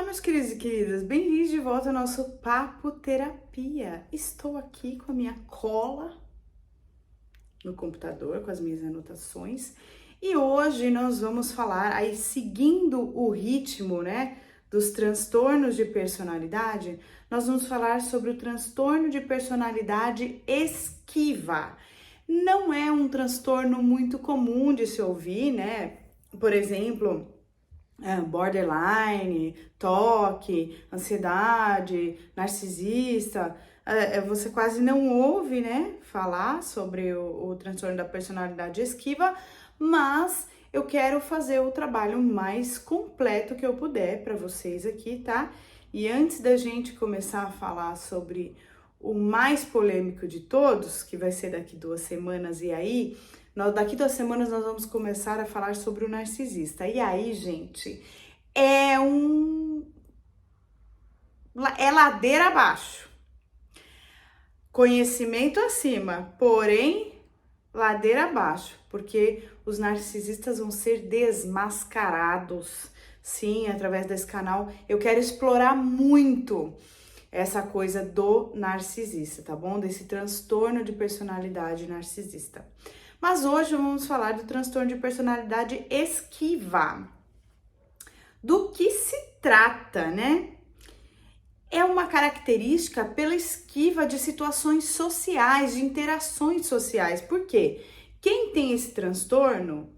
Meus queridos e queridas, bem-vindos de volta ao nosso Papo Terapia. Estou aqui com a minha cola no computador, com as minhas anotações, e hoje nós vamos falar, aí seguindo o ritmo, dos transtornos de personalidade, nós vamos falar sobre o transtorno de personalidade esquiva. Não é um transtorno muito comum de se ouvir, Por exemplo, borderline, toque, ansiedade, narcisista, você quase não ouve, falar sobre o transtorno da personalidade esquiva, mas eu quero fazer o trabalho mais completo que eu puder para vocês aqui, tá? E antes da gente começar a falar sobre o mais polêmico de todos, que vai ser daqui 2 semanas, e aí daqui 2 semanas nós vamos começar a falar sobre o narcisista. E aí, gente, é ladeira abaixo. Conhecimento acima, porém, ladeira abaixo. Porque os narcisistas vão ser desmascarados. Sim, através desse canal, eu quero explorar muito essa coisa do narcisista, tá bom? Desse transtorno de personalidade narcisista. Mas hoje vamos falar do transtorno de personalidade esquiva. Do que se trata, É uma característica pela esquiva de situações sociais, de interações sociais. Por quê? Quem tem esse transtorno,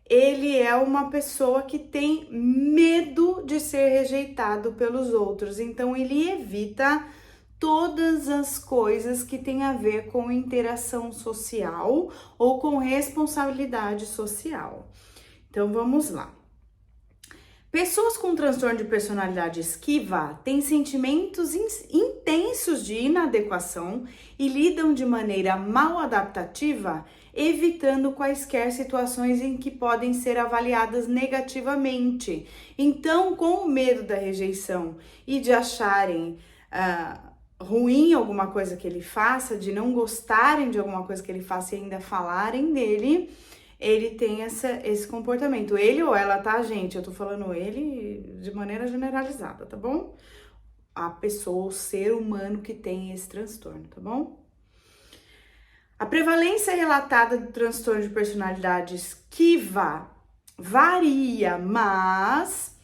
ele é uma pessoa que tem medo de ser rejeitado pelos outros. Então, ele evita todas as coisas que têm a ver com interação social ou com responsabilidade social. Então, vamos lá. Pessoas com transtorno de personalidade esquiva têm sentimentos intensos de inadequação e lidam de maneira mal adaptativa, evitando quaisquer situações em que podem ser avaliadas negativamente. Então, com o medo da rejeição e de acharem ruim alguma coisa que ele faça, de não gostarem de alguma coisa que ele faça e ainda falarem dele, ele tem esse comportamento. Ele ou ela, tá, gente? Eu tô falando ele de maneira generalizada, tá bom? A pessoa, o ser humano que tem esse transtorno, tá bom? A prevalência relatada do transtorno de personalidade esquiva varia, mas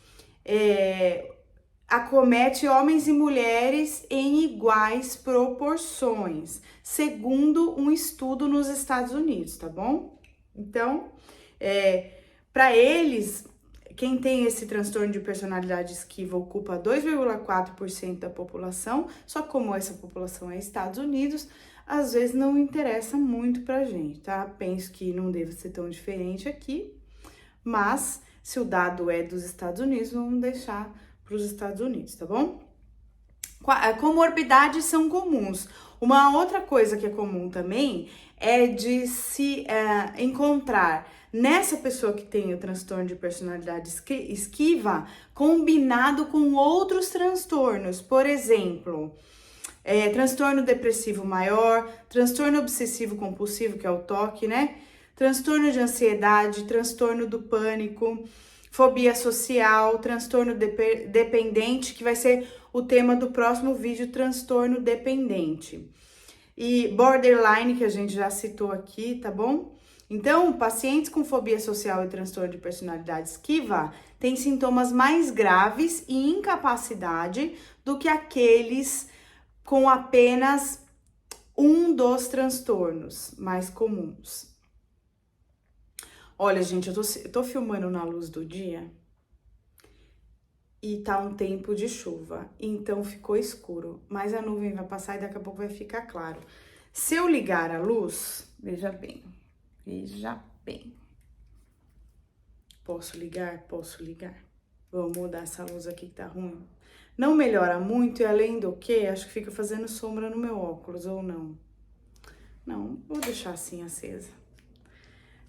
acomete homens e mulheres em iguais proporções, segundo um estudo nos Estados Unidos, tá bom? Então, para eles, quem tem esse transtorno de personalidade esquiva ocupa 2,4% da população, só que como essa população é Estados Unidos, às vezes não interessa muito pra gente, tá? Penso que não deve ser tão diferente aqui, mas se o dado é dos Estados Unidos, vamos deixar para os Estados Unidos, tá bom? Comorbidades são comuns. Uma outra coisa que é comum também é de se encontrar nessa pessoa que tem o transtorno de personalidade esquiva combinado com outros transtornos. Por exemplo, transtorno depressivo maior, transtorno obsessivo compulsivo, que é o TOC, transtorno de ansiedade, transtorno do pânico, fobia social, transtorno dependente, que vai ser o tema do próximo vídeo, transtorno dependente. E borderline, que a gente já citou aqui, tá bom? Então, pacientes com fobia social e transtorno de personalidade esquiva têm sintomas mais graves e incapacidade do que aqueles com apenas um dos transtornos mais comuns. Olha, gente, eu tô filmando na luz do dia e tá um tempo de chuva, então ficou escuro, mas a nuvem vai passar e daqui a pouco vai ficar claro. Se eu ligar a luz, veja bem. Posso ligar? Posso ligar. Vamos mudar essa luz aqui que tá ruim. Não melhora muito e além do que, acho que fica fazendo sombra no meu óculos, ou não? Não, vou deixar assim acesa.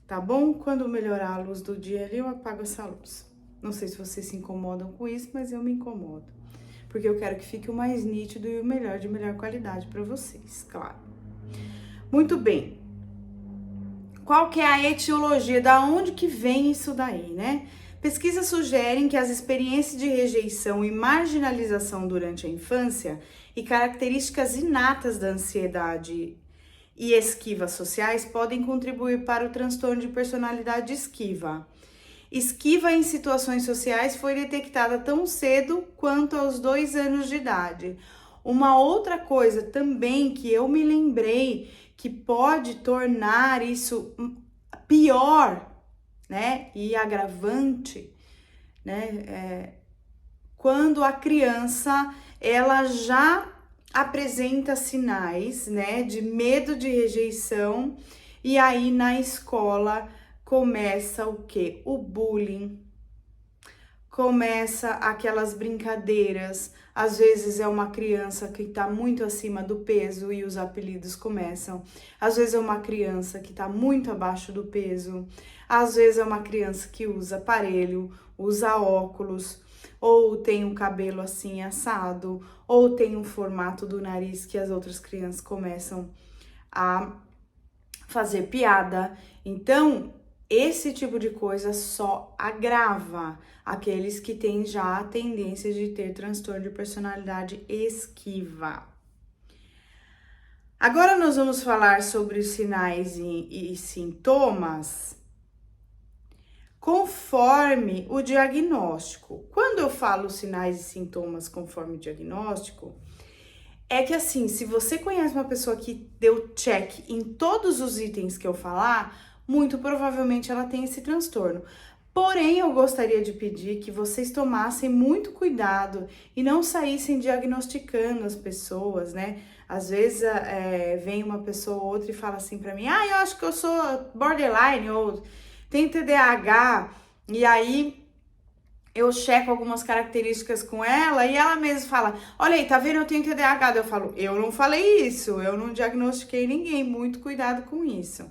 Tá bom? Quando melhorar a luz do dia ali, eu apago essa luz. Não sei se vocês se incomodam com isso, mas eu me incomodo. Porque eu quero que fique o mais nítido e o melhor, de melhor qualidade para vocês, claro. Muito bem. Qual que é a etiologia? Da onde que vem isso daí, Pesquisas sugerem que as experiências de rejeição e marginalização durante a infância e características inatas da ansiedade e esquivas sociais podem contribuir para o transtorno de personalidade esquiva. Esquiva em situações sociais foi detectada tão cedo quanto aos 2 anos de idade. Uma outra coisa também que eu me lembrei que pode tornar isso pior, né, e agravante, né, quando a criança ela já apresenta sinais, né, de medo de rejeição, e aí na escola começa o quê? O bullying, começa aquelas brincadeiras, às vezes é uma criança que tá muito acima do peso e os apelidos começam, às vezes é uma criança que tá muito abaixo do peso, às vezes é uma criança que usa aparelho, usa óculos, ou tem um cabelo assim assado, ou tem um formato do nariz que as outras crianças começam a fazer piada. Então, esse tipo de coisa só agrava aqueles que têm já a tendência de ter transtorno de personalidade esquiva. Agora nós vamos falar sobre os sinais e sintomas conforme o diagnóstico. Quando eu falo sinais e sintomas conforme o diagnóstico, é que assim, se você conhece uma pessoa que deu check em todos os itens que eu falar, muito provavelmente ela tem esse transtorno. Porém, eu gostaria de pedir que vocês tomassem muito cuidado e não saíssem diagnosticando as pessoas, né? Às vezes vem uma pessoa ou outra e fala assim pra mim, eu acho que eu sou borderline ou tenho TDAH, e aí eu checo algumas características com ela e ela mesma fala, olha aí, tá vendo, eu tenho TDAH. Eu falo, eu não falei isso, eu não diagnostiquei ninguém, muito cuidado com isso,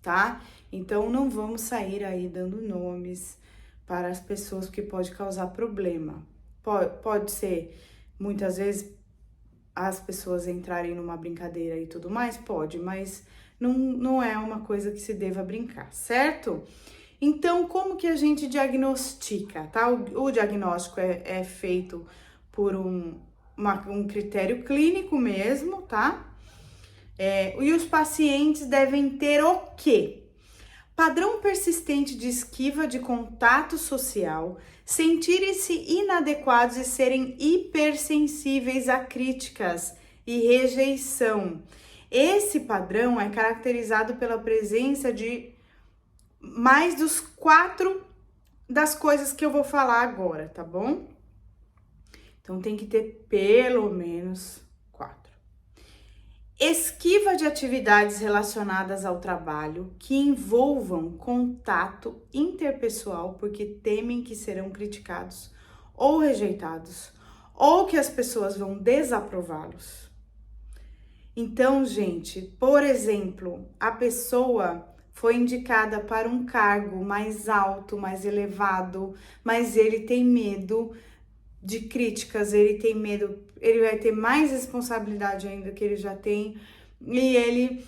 tá? Então, não vamos sair aí dando nomes para as pessoas, porque pode causar problema. Pode ser, muitas vezes, as pessoas entrarem numa brincadeira e tudo mais, pode, mas não é uma coisa que se deva brincar, certo? Então, como que a gente diagnostica, tá? O diagnóstico é feito por um critério clínico mesmo, tá? E os pacientes devem ter o quê? Padrão persistente de esquiva de contato social, sentirem-se inadequados e serem hipersensíveis a críticas e rejeição. Esse padrão é caracterizado pela presença de mais dos 4 das coisas que eu vou falar agora, tá bom? Então tem que ter pelo menos 4. Esquiva de atividades relacionadas ao trabalho que envolvam contato interpessoal, porque temem que serão criticados ou rejeitados, ou que as pessoas vão desaprová-los. Então, gente, por exemplo, a pessoa foi indicada para um cargo mais alto, mais elevado, mas ele tem medo de críticas, ele tem medo, ele vai ter mais responsabilidade ainda que ele já tem, e ele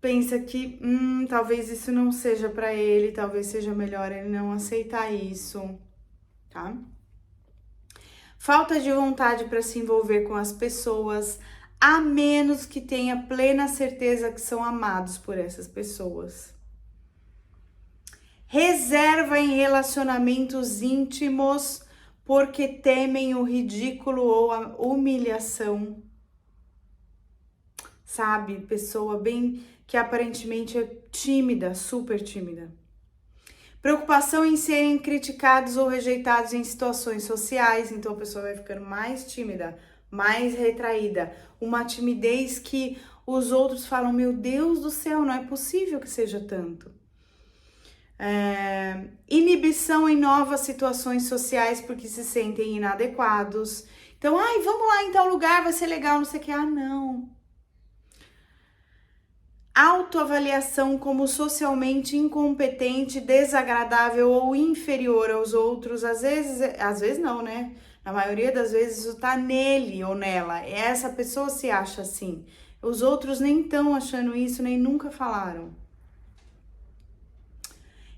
pensa que talvez isso não seja para ele, talvez seja melhor ele não aceitar isso, tá? Falta de vontade para se envolver com as pessoas, a menos que tenha plena certeza que são amados por essas pessoas. Reserva em relacionamentos íntimos porque temem o ridículo ou a humilhação. Sabe? Pessoa bem que aparentemente é tímida, super tímida. Preocupação em serem criticados ou rejeitados em situações sociais, então a pessoa vai ficando mais tímida, mais retraída. Uma timidez que os outros falam, meu Deus do céu, não é possível que seja tanto. Inibição em novas situações sociais porque se sentem inadequados. Então, vamos lá em tal lugar, vai ser legal, não sei o que. Não. Autoavaliação como socialmente incompetente, desagradável ou inferior aos outros. Às vezes não, né? Na maioria das vezes isso tá nele ou nela. Essa pessoa se acha assim. Os outros nem estão achando isso, nem nunca falaram.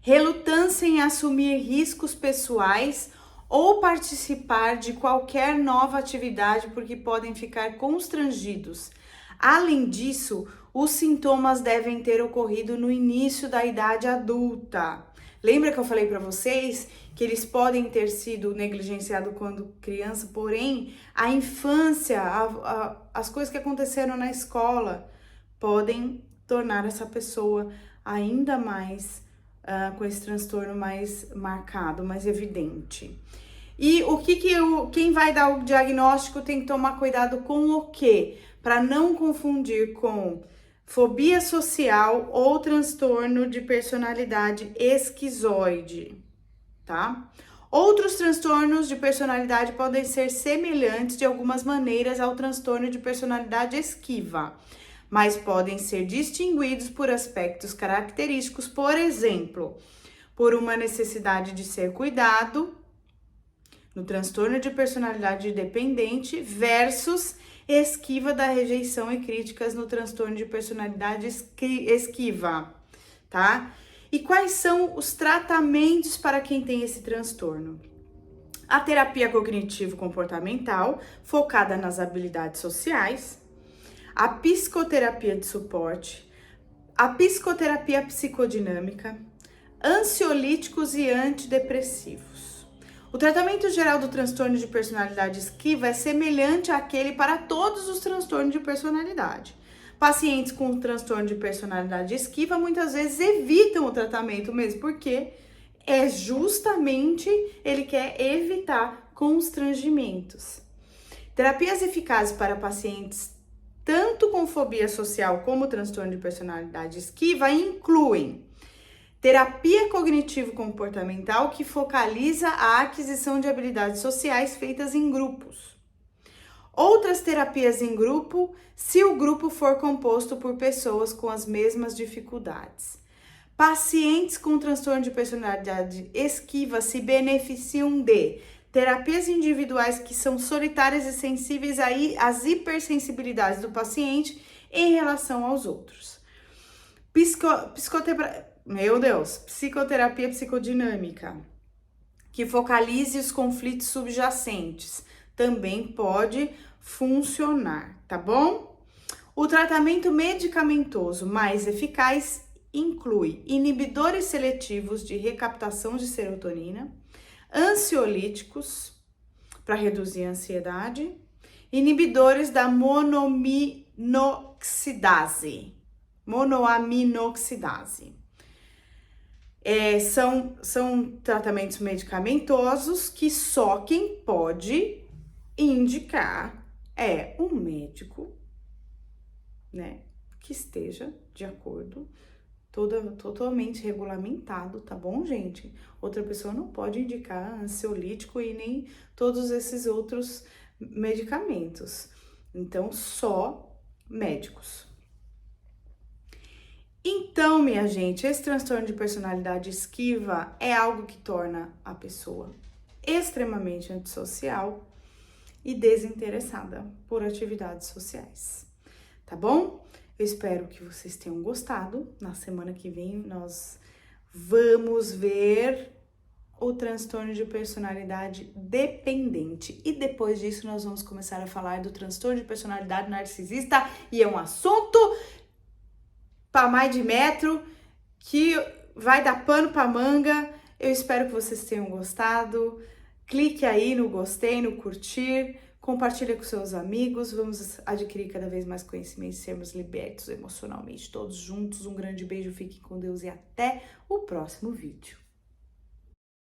relutância em assumir riscos pessoais ou participar de qualquer nova atividade porque podem ficar constrangidos. Além disso, os sintomas devem ter ocorrido no início da idade adulta. Lembra que eu falei para vocês que eles podem ter sido negligenciados quando criança, porém a infância, as coisas que aconteceram na escola podem tornar essa pessoa ainda mais com esse transtorno mais marcado, mais evidente. E quem vai dar o diagnóstico tem que tomar cuidado com o quê? Para não confundir com fobia social ou transtorno de personalidade esquizoide, tá? Outros transtornos de personalidade podem ser semelhantes de algumas maneiras ao transtorno de personalidade esquiva, mas podem ser distinguidos por aspectos característicos, por exemplo, por uma necessidade de ser cuidado, no transtorno de personalidade dependente versus esquiva da rejeição e críticas no transtorno de personalidade esquiva, tá? E quais são os tratamentos para quem tem esse transtorno? A terapia cognitivo-comportamental, focada nas habilidades sociais, a psicoterapia de suporte, a psicoterapia psicodinâmica, ansiolíticos e antidepressivos. O tratamento geral do transtorno de personalidade esquiva é semelhante àquele para todos os transtornos de personalidade. Pacientes com transtorno de personalidade esquiva muitas vezes evitam o tratamento mesmo, porque é justamente ele quer evitar constrangimentos. Terapias eficazes para pacientes tanto com fobia social como transtorno de personalidade esquiva incluem terapia cognitivo-comportamental, que focaliza a aquisição de habilidades sociais feitas em grupos. Outras terapias em grupo, se o grupo for composto por pessoas com as mesmas dificuldades. Pacientes com transtorno de personalidade esquiva se beneficiam de terapias individuais que são solitárias e sensíveis às hipersensibilidades do paciente em relação aos outros. Psicoterapia psicodinâmica, que focalize os conflitos subjacentes, também pode funcionar, tá bom? O tratamento medicamentoso mais eficaz inclui inibidores seletivos de recaptação de serotonina, ansiolíticos, para reduzir a ansiedade, inibidores da monoaminoxidase. São tratamentos medicamentosos que só quem pode indicar é um médico, né, que esteja de acordo, totalmente regulamentado, tá bom, gente? Outra pessoa não pode indicar ansiolítico e nem todos esses outros medicamentos. Então, só médicos. Então, minha gente, esse transtorno de personalidade esquiva é algo que torna a pessoa extremamente antissocial e desinteressada por atividades sociais, tá bom? Eu espero que vocês tenham gostado. Na semana que vem nós vamos ver o transtorno de personalidade dependente. E depois disso nós vamos começar a falar do transtorno de personalidade narcisista, e é um assunto para mais de metro que vai dar pano para manga. Eu espero que vocês tenham gostado. Clique aí no gostei, no curtir, compartilha com seus amigos. Vamos adquirir cada vez mais conhecimento e sermos libertos emocionalmente todos juntos. Um grande beijo, fiquem com Deus e até o próximo vídeo.